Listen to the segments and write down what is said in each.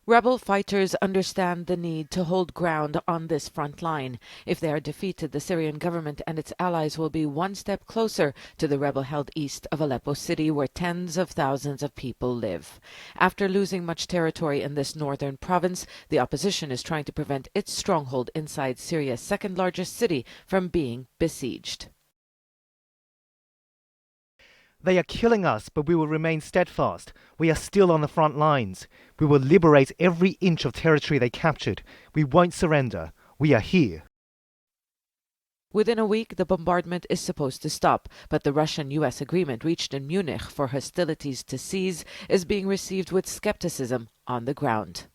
Rebel fighters understand the need to hold ground on this front line. If they are defeated, the Syrian government and its allies will be one step closer to the rebel-held east of Aleppo city, where tens of thousands of people live. After losing much territory in this northern province, the opposition is trying to prevent its stronghold inside Syria's second-largest city from being besieged. They are killing us, but we will remain steadfast. We are still on the front lines. We will liberate every inch of territory they captured. We won't surrender. We are here. Within a week, the bombardment is supposed to stop, but the Russian-US agreement reached in Munich for hostilities to cease is being received with skepticism on the ground.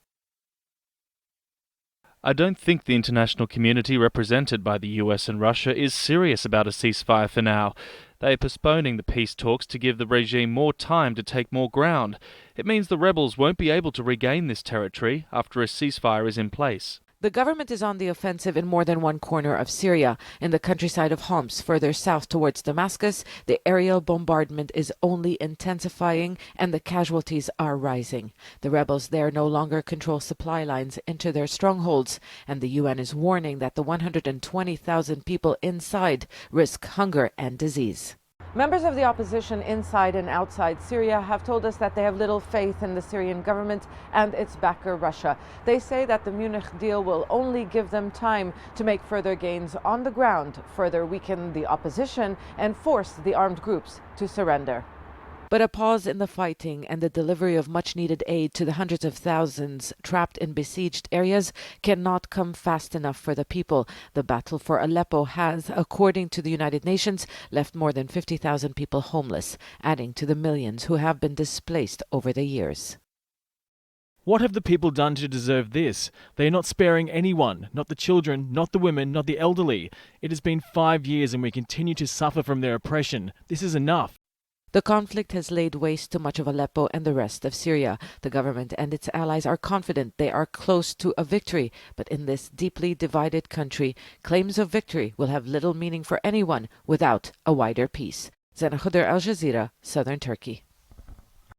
I don't think the international community represented by the US and Russia is serious about a ceasefire for now. They are postponing the peace talks to give the regime more time to take more ground. It means the rebels won't be able to regain this territory after a ceasefire is in place. The government is on the offensive in more than one corner of Syria. In the countryside of Homs, further south towards Damascus, the aerial bombardment is only intensifying and the casualties are rising. The rebels there no longer control supply lines into their strongholds, and the UN is warning that the 120,000 people inside risk hunger and disease. Members of the opposition inside and outside Syria have told us that they have little faith in the Syrian government and its backer, Russia. They say that the Munich deal will only give them time to make further gains on the ground, further weaken the opposition, and force the armed groups to surrender. But a pause in the fighting and the delivery of much-needed aid to the hundreds of thousands trapped in besieged areas cannot come fast enough for the people. The battle for Aleppo has, according to the United Nations, left more than 50,000 people homeless, adding to the millions who have been displaced over the years. What have the people done to deserve this? They are not sparing anyone, not the children, not the women, not the elderly. It has been 5 years and we continue to suffer from their oppression. This is enough. The conflict has laid waste to much of Aleppo and the rest of Syria. The government and its allies are confident they are close to a victory, but in this deeply divided country, claims of victory will have little meaning for anyone without a wider peace. Zena Khuder, Al Jazeera, Southern Turkey.